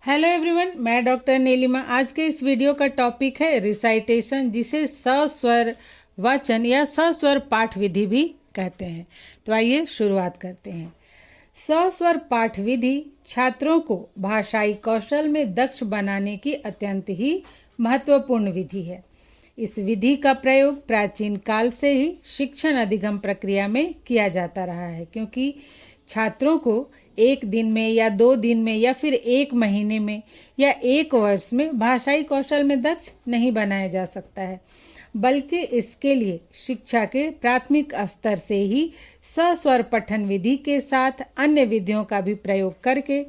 Hello everyone, मैं doctor Nilima. आज के इस वीडियो का टॉपिक है रिसाइटेशन, जिसे सस्वर वाचन या सस्वर पाठ विधि भी कहते हैं। तो आइए शुरुआत करते हैं। सस्वर पाठ विधि छात्रों को भाषाई कौशल में दक्ष बनाने की अत्यंत ही महत्वपूर्ण विधि है। इस विधि का प्रयोग प्राचीन काल से ही शिक्षण अधिगम प्रक्रिया में किया जाता रहा है, क्योंकि छात्रों को एक दिन में या 2 दिन में या फिर 1 महीने में या 1 वर्ष में भाषाई कौशल में दक्ष नहीं बनाया जा सकता है, बल्कि इसके लिए शिक्षा के प्राथमिक स्तर से ही सस्वर पठन विधि के साथ अन्य विधियों का भी प्रयोग करके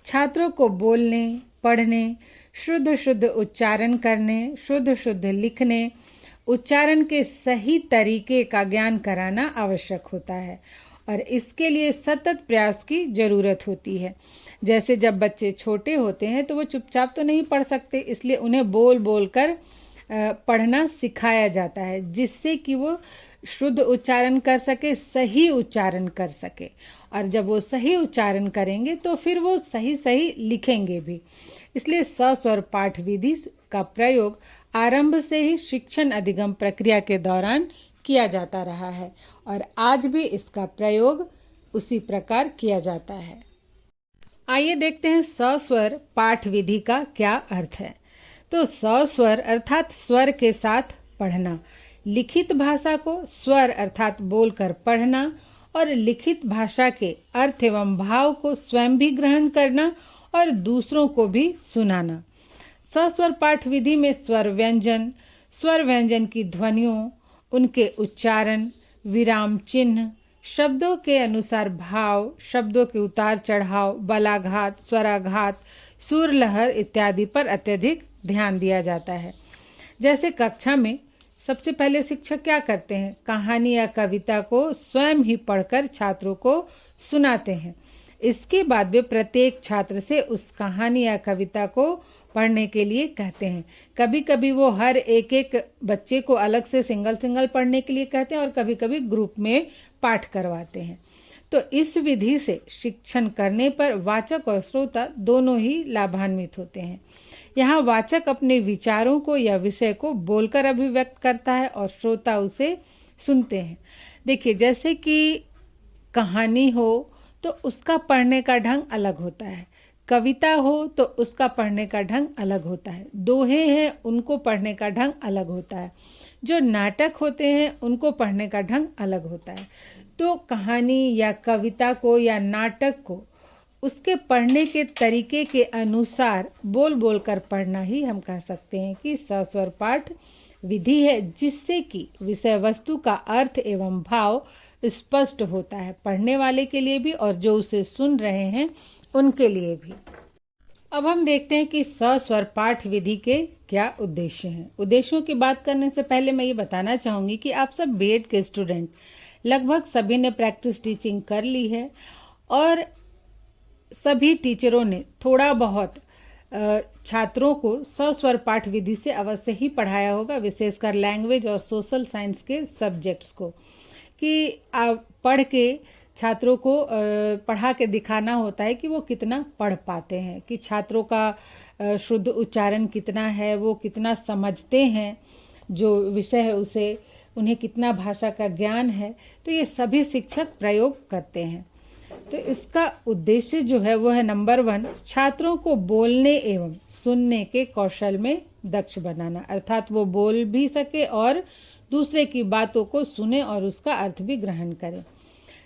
छात्रों को बोलने, पढ़ने, शुद्ध शुद्ध उच्चारण करने, शुद्ध शुद्ध लिखने, उच्चारण के सही तरीके का ज्ञान कराना आवश्यक होता है और इसके लिए सतत प्रयास की जरूरत होती है। जैसे जब बच्चे छोटे होते हैं तो वो चुपचाप तो नहीं पढ़ सकते, इसलिए उन्हें बोल बोल कर पढ़ना सिखाया जाता है, जिससे कि वो शुद्ध उच्चारण कर सके, सही उच्चारण कर सके। और जब वो सही उच्चारण करेंगे तो फिर वो सही सही लिखेंगे भी। इसलिए सस्वर पाठ विधि का प्रयोग आरंभ से ही शिक्षण अधिगम प्रक्रिया के दौरान किया जाता रहा है और आज भी इसका प्रयोग उसी प्रकार किया जाता है। आइए देखते हैं सस्वर पाठ विधि का क्या अर्थ है। तो सस्वर अर्थात स्वर के साथ पढ़ना, लिखित भाषा को स्वर अर्थात बोलकर पढ़ना और लिखित भाषा के अर्थ एवं भाव को स्वयं भी ग्रहण करना और दूसरों को भी सुनाना। सस्वर पाठ विधि में स्वर व्यंजन की ध्वनियों, उनके उच्चारण, विराम चिन्ह, शब्दों के अनुसार भाव, शब्दों के उतार चढ़ाव, बलाघात, स्वराघात, सुर लहर इत्यादि पर अत्यधिक ध्यान दिया जाता है। जैसे कक्षा में सबसे पहले शिक्षक क्या करते हैं, कहानी या कविता को स्वयं ही पढ़कर छात्रों को सुनाते हैं। इसके बाद वे प्रत्येक छात्र से उस कहानी या कविता को पढ़ने के लिए कहते हैं। कभी कभी वो हर एक एक बच्चे को अलग से सिंगल पढ़ने के लिए कहते हैं और कभी कभी ग्रुप में पाठ करवाते हैं। तो इस विधि से शिक्षण करने पर वाचक और श्रोता दोनों ही लाभान्वित होते हैं। यहाँ वाचक अपने विचारों को या विषय को बोलकर अभिव्यक्त करता है और श्रोता उसे सुनते हैं। देखिए, जैसे कि कहानी हो तो उसका पढ़ने का ढंग अलग होता है, कविता हो तो उसका पढ़ने का ढंग अलग होता है, दोहे हैं उनको पढ़ने का ढंग अलग होता है, जो नाटक होते हैं उनको पढ़ने का ढंग अलग होता है। तो कहानी या कविता को या नाटक को उसके पढ़ने के तरीके के अनुसार बोल बोल कर पढ़ना ही हम कह सकते हैं कि सस्वर पाठ विधि है, जिससे कि विषय वस्तु का अर्थ एवं भाव स्पष्ट होता है, पढ़ने वाले के लिए भी और जो उसे सुन रहे हैं उनके लिए भी। अब हम देखते हैं कि सस्वर पाठ विधि के क्या उद्देश्य हैं। उद्देश्यों की बात करने से पहले मैं ये बताना चाहूँगी कि आप सब बीएड के स्टूडेंट लगभग सभी ने प्रैक्टिस टीचिंग कर ली है और सभी टीचरों ने थोड़ा बहुत छात्रों को सस्वर पाठ विधि से अवश्य ही पढ़ाया होगा, विशेषकर लैंग्वेज और सोशल साइंस के सब्जेक्ट्स को, कि आप पढ़ के छात्रों को पढ़ा के दिखाना होता है कि वो कितना पढ़ पाते हैं, कि छात्रों का शुद्ध उच्चारण कितना है, वो कितना समझते हैं जो विषय है उसे, उन्हें कितना भाषा का ज्ञान है। तो ये सभी शिक्षक प्रयोग करते हैं। तो इसका उद्देश्य जो है वो है नंबर 1, छात्रों को बोलने एवं सुनने के कौशल में दक्ष बनाना, अर्थात वो बोल भी सके और दूसरे की बातों को सुने और उसका अर्थ भी ग्रहण करें।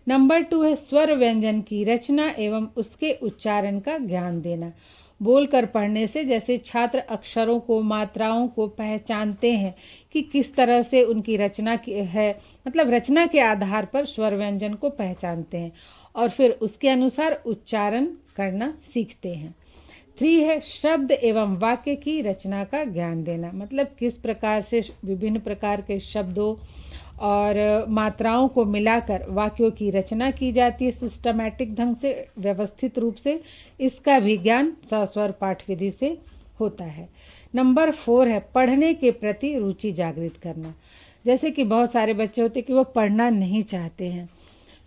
नंबर 2 है स्वर व्यंजन की रचना एवं उसके उच्चारण का ज्ञान देना। बोलकर पढ़ने से जैसे छात्र अक्षरों को, मात्राओं को पहचानते हैं कि किस तरह से उनकी रचना की है, मतलब रचना के आधार पर स्वर व्यंजन को पहचानते हैं और फिर उसके अनुसार उच्चारण करना सीखते हैं। 3 है शब्द एवं वाक्य की रचना का ज्ञान देना, मतलब किस प्रकार से विभिन्न प्रकार के शब्दों और मात्राओं को मिलाकर वाक्यों की रचना की जाती है सिस्टमैटिक ढंग से, व्यवस्थित रूप से, इसका भी ज्ञान सस्वर पाठ विधि से होता है। नंबर 4 है पढ़ने के प्रति रुचि जागृत करना। जैसे कि बहुत सारे बच्चे होते हैं कि वो पढ़ना नहीं चाहते हैं,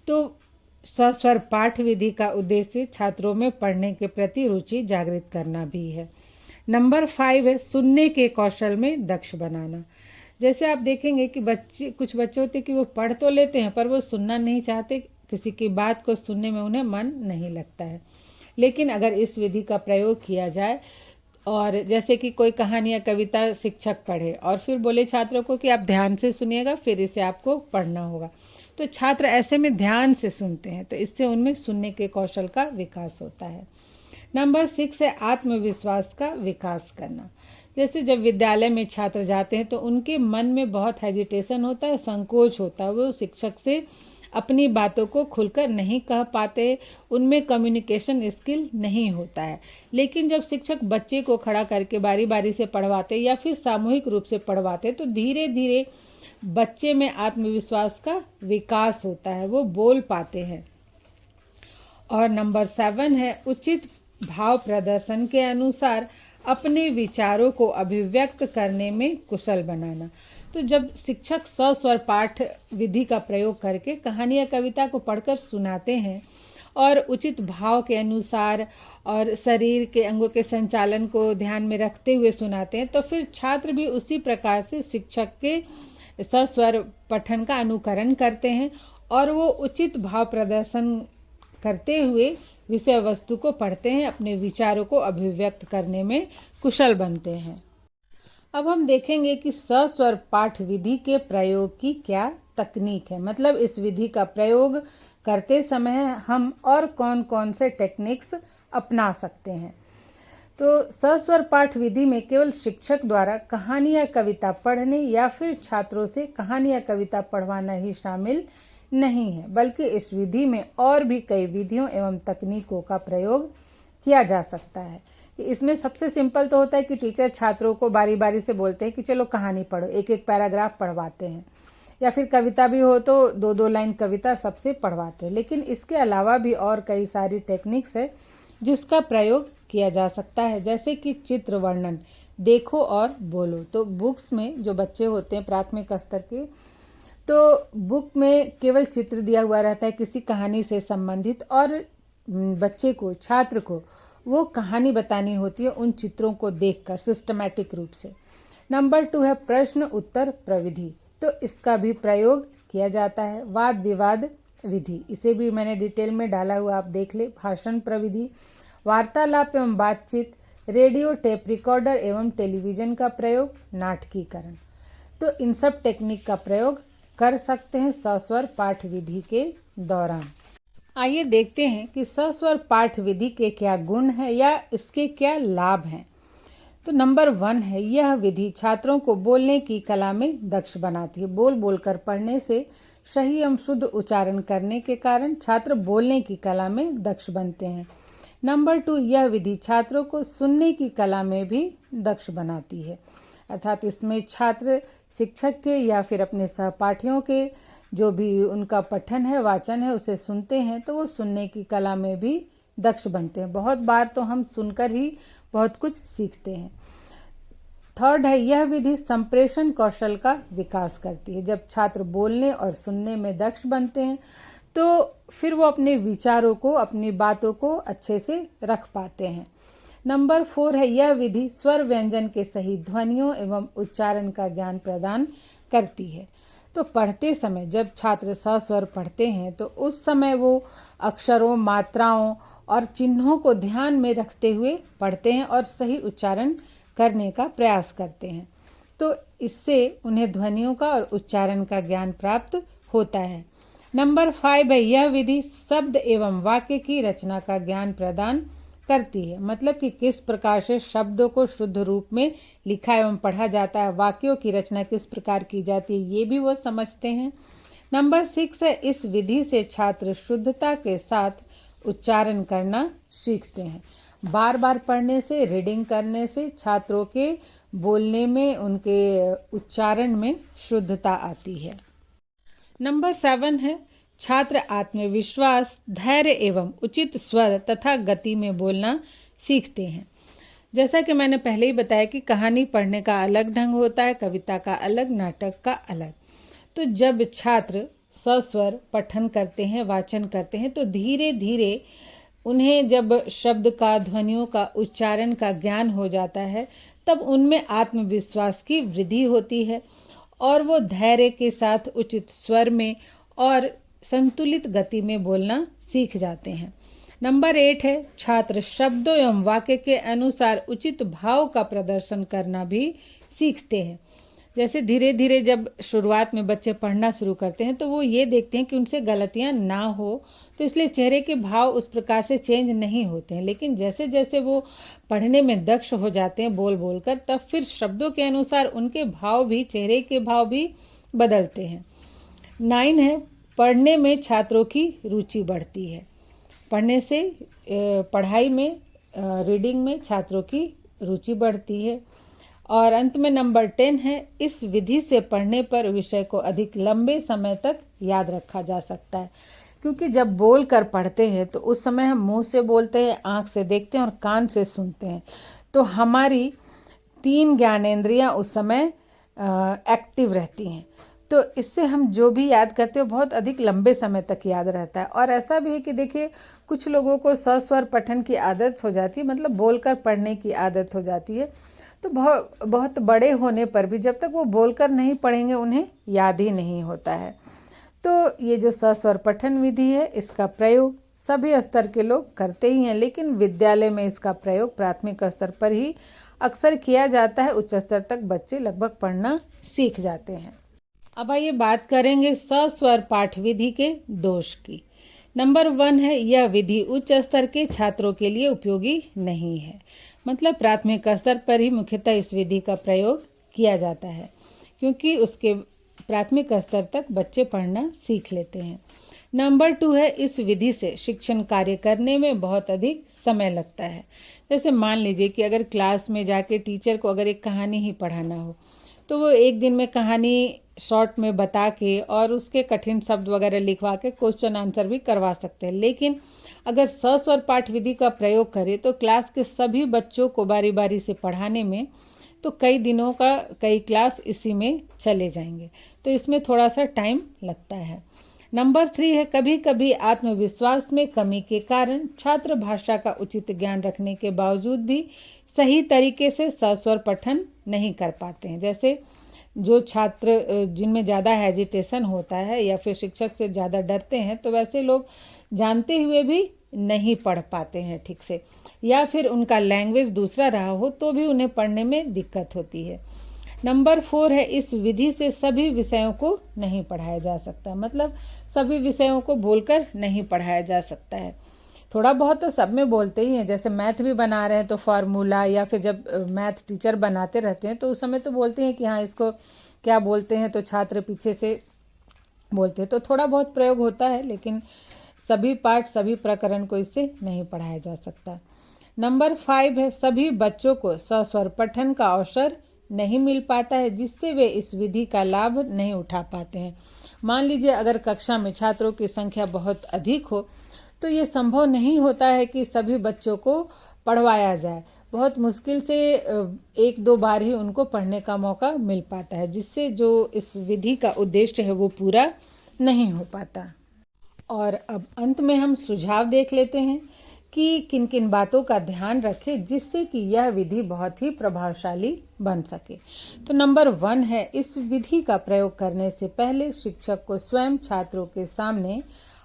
तो सस्वर पाठ विधि का उद्देश्य छात्रों में पढ़ने के प्रति रुचि जागृत करना भी है। नंबर 5 है सुनने के कौशल में दक्ष बनाना। जैसे आप देखेंगे कि कुछ बच्चे होते कि वो पढ़ तो लेते हैं पर वो सुनना नहीं चाहते, किसी की बात को सुनने में उन्हें मन नहीं लगता है। लेकिन अगर इस विधि का प्रयोग किया जाए और जैसे कि कोई कहानी या कविता शिक्षक पढ़े और फिर बोले छात्रों को कि आप ध्यान से सुनिएगा, फिर इसे आपको पढ़ना होगा, तो छात्र ऐसे में ध्यान से सुनते हैं, तो इससे उनमें सुनने के कौशल का विकास होता है। नंबर 6 है आत्मविश्वास का विकास करना। जैसे जब विद्यालय में छात्र जाते हैं तो उनके मन में बहुत हेजिटेशन होता है, संकोच होता है, वो शिक्षक से अपनी बातों को खुलकर नहीं कह पाते, उनमें कम्युनिकेशन स्किल नहीं होता है। लेकिन जब शिक्षक बच्चे को खड़ा करके बारी बारी से पढ़वाते या फिर सामूहिक रूप से पढ़वाते तो धीरे धीरे बच्चे में आत्मविश्वास का विकास होता है, वो बोल पाते हैं। और नंबर 7 है उचित भाव प्रदर्शन के अनुसार अपने विचारों को अभिव्यक्त करने में कुशल बनाना। तो जब शिक्षक सस्वर पाठ विधि का प्रयोग करके कहानी या कविता को पढ़कर सुनाते हैं और उचित भाव के अनुसार और शरीर के अंगों के संचालन को ध्यान में रखते हुए सुनाते हैं, तो फिर छात्र भी उसी प्रकार से शिक्षक के सस्वर पठन का अनुकरण करते हैं और वो उचित भाव प्रदर्शन करते हुए विषय वस्तु को पढ़ते हैं, अपने विचारों को अभिव्यक्त करने में कुशल बनते हैं। अब हम देखेंगे कि सस्वर पाठ विधि के प्रयोग की क्या तकनीक है, मतलब इस विधि का प्रयोग करते समय हम और कौन कौन से टेक्निक्स अपना सकते हैं। तो सस्वर पाठ विधि में केवल शिक्षक द्वारा कहानी या कविता पढ़ने या फिर छात्रों से कहानी या कविता पढ़वाना ही शामिल नहीं है, बल्कि इस विधि में और भी कई विधियों एवं तकनीकों का प्रयोग किया जा सकता है। इसमें सबसे सिंपल तो होता है कि टीचर छात्रों को बारी बारी से बोलते हैं कि चलो कहानी पढ़ो, एक एक पैराग्राफ पढ़वाते हैं, या फिर कविता भी हो तो 2-2 लाइन कविता सबसे पढ़वाते हैं। लेकिन इसके अलावा भी और कई सारी टेक्निक्स है जिसका प्रयोग किया जा सकता है, जैसे कि चित्र वर्णन, देखो और बोलो। तो बुक्स में जो बच्चे होते हैं प्राथमिक स्तर के, तो बुक में केवल चित्र दिया हुआ रहता है किसी कहानी से संबंधित, और बच्चे को, छात्र को वो कहानी बतानी होती है उन चित्रों को देखकर सिस्टमैटिक रूप से। नंबर 2 है प्रश्न उत्तर प्रविधि। तो इसका भी प्रयोग किया जाता है। वाद विवाद विधि, इसे भी मैंने डिटेल में डाला हुआ, आप देख ले। भाषण प्रविधि, वार्तालाप एवं बातचीत, रेडियो, टेप रिकॉर्डर एवं टेलीविजन का प्रयोग, नाटकीकरण। तो इन सब टेक्निक का प्रयोग कर सकते हैं सस्वर पाठ विधि के दौरान। आइए देखते हैं कि सस्वर पाठ विधि के क्या गुण हैं या इसके क्या लाभ हैं। तो नंबर 1 है, यह विधि छात्रों को बोलने की कला में दक्ष बनाती है। बोल बोलकर पढ़ने से सही एवं शुद्ध उच्चारण करने के कारण छात्र बोलने की कला में दक्ष बनते हैं। नंबर 2, यह विधि छात्रों को सुनने की कला में भी दक्ष बनाती है, अर्थात इसमें छात्र शिक्षक के या फिर अपने सहपाठियों के जो भी उनका पठन है, वाचन है, उसे सुनते हैं तो वो सुनने की कला में भी दक्ष बनते हैं। बहुत बार तो हम सुनकर ही बहुत कुछ सीखते हैं। 3rd है, यह विधि संप्रेषण कौशल का विकास करती है। जब छात्र बोलने और सुनने में दक्ष बनते हैं तो फिर वो अपने विचारों को, अपनी बातों को अच्छे से रख पाते हैं। नंबर 4 है, यह विधि स्वर व्यंजन के सही ध्वनियों एवं उच्चारण का ज्ञान प्रदान करती है। तो पढ़ते समय जब छात्र सस्वर पढ़ते हैं तो उस समय वो अक्षरों, मात्राओं और चिन्हों को ध्यान में रखते हुए पढ़ते हैं और सही उच्चारण करने का प्रयास करते हैं। तो इससे उन्हें ध्वनियों का और उच्चारण का ज्ञान प्राप्त होता है। नंबर 5 है, यह विधि शब्द एवं वाक्य की रचना का ज्ञान प्रदान करती है, मतलब कि किस प्रकार से शब्दों को शुद्ध रूप में लिखा एवं पढ़ा जाता है, वाक्यों की रचना किस प्रकार की जाती है, ये भी वो समझते हैं। नंबर 6 है, इस विधि से छात्र शुद्धता के साथ उच्चारण करना सीखते हैं। बार बार पढ़ने से, रीडिंग करने से छात्रों के बोलने में, उनके उच्चारण में शुद्धता आती है। नंबर 7 है, छात्र आत्मविश्वास, धैर्य एवं उचित स्वर तथा गति में बोलना सीखते हैं। जैसा कि मैंने पहले ही बताया कि कहानी पढ़ने का अलग ढंग होता है, कविता का अलग, नाटक का अलग। तो जब छात्र सस्वर पठन करते हैं, वाचन करते हैं, तो धीरे धीरे उन्हें जब शब्द का, ध्वनियों का, उच्चारण का ज्ञान हो जाता है, तब उनमें आत्मविश्वास की वृद्धि होती है और वो धैर्य के साथ उचित स्वर में और संतुलित गति में बोलना सीख जाते हैं। नंबर 8 है, छात्र शब्दों एवं वाक्य के अनुसार उचित भाव का प्रदर्शन करना भी सीखते हैं। जैसे धीरे धीरे जब शुरुआत में बच्चे पढ़ना शुरू करते हैं तो वो ये देखते हैं कि उनसे गलतियां ना हो, तो इसलिए चेहरे के भाव उस प्रकार से चेंज नहीं होते हैं। लेकिन जैसे जैसे वो पढ़ने में दक्ष हो जाते हैं बोल बोल कर, तब फिर शब्दों के अनुसार उनके भाव भी, चेहरे के भाव भी बदलते हैं। 9 है, पढ़ने में छात्रों की रुचि बढ़ती है। पढ़ने से पढ़ाई में, रीडिंग में छात्रों की रुचि बढ़ती है। और अंत में नंबर 10 है, इस विधि से पढ़ने पर विषय को अधिक लंबे समय तक याद रखा जा सकता है। क्योंकि जब बोल कर पढ़ते हैं तो उस समय हम मुंह से बोलते हैं, आँख से देखते हैं और कान से सुनते हैं, तो हमारी 3 ज्ञानेंद्रियाँ उस समय एक्टिव रहती हैं। तो इससे हम जो भी याद करते हो बहुत अधिक लंबे समय तक याद रहता है। और ऐसा भी है कि देखिए, कुछ लोगों को सस्वर पठन की आदत हो जाती है, मतलब बोलकर पढ़ने की आदत हो जाती है, तो बहुत बड़े होने पर भी जब तक वो बोलकर नहीं पढ़ेंगे उन्हें याद ही नहीं होता है। तो ये जो सस्वर पठन विधि है, इसका प्रयोग सभी स्तर के लोग करते ही हैं, लेकिन विद्यालय में इसका प्रयोग प्राथमिक स्तर पर ही अक्सर किया जाता है। उच्च स्तर तक बच्चे लगभग पढ़ना सीख जाते हैं। अब आइए बात करेंगे सस्वर पाठ विधि के दोष की। नंबर 1 है, यह विधि उच्च स्तर के छात्रों के लिए उपयोगी नहीं है। मतलब प्राथमिक स्तर पर ही मुख्यतः इस विधि का प्रयोग किया जाता है, क्योंकि उसके प्राथमिक स्तर तक बच्चे पढ़ना सीख लेते हैं। नंबर 2 है, इस विधि से शिक्षण कार्य करने में बहुत अधिक समय लगता है। जैसे मान लीजिए कि अगर क्लास में जाके टीचर को अगर एक कहानी ही पढ़ाना हो, तो वो एक दिन में कहानी शॉर्ट में बता के और उसके कठिन शब्द वगैरह लिखवा के क्वेश्चन आंसर भी करवा सकते हैं। लेकिन अगर सस्वर पाठ विधि का प्रयोग करें तो क्लास के सभी बच्चों को बारी बारी से पढ़ाने में तो कई दिनों का कई क्लास इसी में चले जाएंगे, तो इसमें थोड़ा सा टाइम लगता है। नंबर 3 है, कभी कभी आत्मविश्वास में कमी के कारण छात्र भाषा का उचित ज्ञान रखने के बावजूद भी सही तरीके से सस्वर पठन नहीं कर पाते हैं। जैसे जो छात्र जिनमें ज़्यादा हेजिटेशन होता है या फिर शिक्षक से ज़्यादा डरते हैं, तो वैसे लोग जानते हुए भी नहीं पढ़ पाते हैं ठीक से, या फिर उनका लैंग्वेज दूसरा रहा हो तो भी उन्हें पढ़ने में दिक्कत होती है। नंबर 4 है, इस विधि से सभी विषयों को नहीं पढ़ाया जा सकता। मतलब सभी विषयों को बोलकर नहीं पढ़ाया जा सकता है। थोड़ा बहुत तो सब में बोलते ही हैं। जैसे मैथ भी बना रहे हैं तो फार्मूला, या फिर जब मैथ टीचर बनाते रहते हैं तो उस समय तो बोलते हैं कि हाँ इसको क्या बोलते हैं, तो छात्र पीछे से बोलते हैं, तो थोड़ा बहुत प्रयोग होता है, लेकिन सभी पाठ, सभी प्रकरण को इससे नहीं पढ़ाया जा सकता। नंबर 5 है, सभी बच्चों को सस्वर पठन का अवसर नहीं मिल पाता है, जिससे वे इस विधि का लाभ नहीं उठा पाते हैं। मान लीजिए अगर कक्षा में छात्रों की संख्या बहुत अधिक हो तो ये संभव नहीं होता है कि सभी बच्चों को पढ़वाया जाए। बहुत मुश्किल से 1-2 बार ही उनको पढ़ने का मौका मिल पाता है, जिससे जो इस विधि का उद्देश्य है वो पूरा नहीं हो पाता। और अब अंत में हम सुझाव देख लेते हैं कि किन किन बातों का ध्यान रखें जिससे कि यह विधि बहुत ही प्रभावशाली बन सके। तो नंबर 1 है, इस विधि का प्रयोग करने से पहले शिक्षक को स्वयं छात्रों के सामने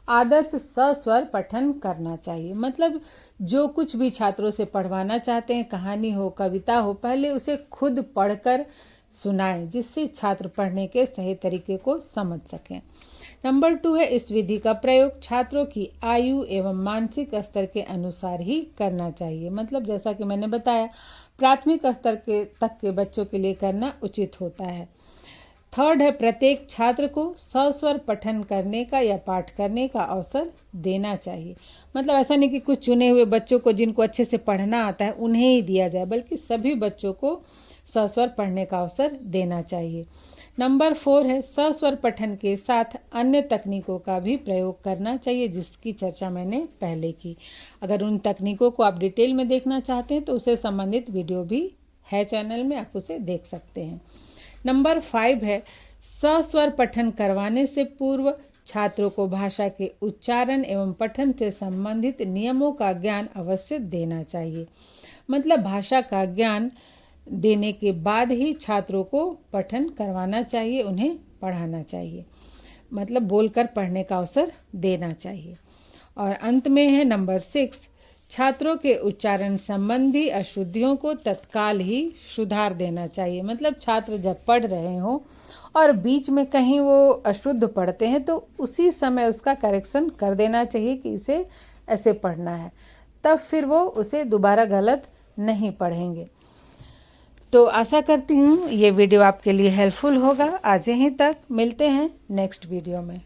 आदर्श सस्वर पठन करना चाहिए। मतलब जो कुछ भी छात्रों से पढ़वाना चाहते हैं, कहानी हो, कविता हो, पहले उसे खुद पढ़कर सुनाएं, जिससे छात्र पढ़ने के सही तरीके को समझ सकें। नंबर 2 है, इस विधि का प्रयोग छात्रों की आयु एवं मानसिक स्तर के अनुसार ही करना चाहिए। मतलब जैसा कि मैंने बताया, प्राथमिक स्तर के तक के बच्चों के लिए करना उचित होता है। 3rd है, प्रत्येक छात्र को सस्वर पठन करने का या पाठ करने का अवसर देना चाहिए। मतलब ऐसा नहीं कि कुछ चुने हुए बच्चों को जिनको अच्छे से पढ़ना आता है उन्हें ही दिया जाए, बल्कि सभी बच्चों को सस्वर पढ़ने का अवसर देना चाहिए। नंबर 4 है, सस्वर पठन के साथ अन्य तकनीकों का भी प्रयोग करना चाहिए, जिसकी चर्चा मैंने पहले की। अगर उन तकनीकों को आप डिटेल में देखना चाहते हैं तो उससे संबंधित वीडियो भी है चैनल में, आप उसे देख सकते हैं। नंबर 5 है, सस्वर पठन करवाने से पूर्व छात्रों को भाषा के उच्चारण एवं पठन से संबंधित नियमों का ज्ञान अवश्य देना चाहिए। मतलब भाषा का ज्ञान देने के बाद ही छात्रों को पठन करवाना चाहिए, उन्हें पढ़ाना चाहिए, मतलब बोलकर पढ़ने का अवसर देना चाहिए। और अंत में है नंबर 6, छात्रों के उच्चारण संबंधी अशुद्धियों को तत्काल ही सुधार देना चाहिए। मतलब छात्र जब पढ़ रहे हों और बीच में कहीं वो अशुद्ध पढ़ते हैं तो उसी समय उसका करेक्शन कर देना चाहिए कि इसे ऐसे पढ़ना है, तब फिर वो उसे दोबारा गलत नहीं पढ़ेंगे। तो आशा करती हूँ ये वीडियो आपके लिए हेल्पफुल होगा। आज यहीं तक, मिलते हैं नेक्स्ट वीडियो में।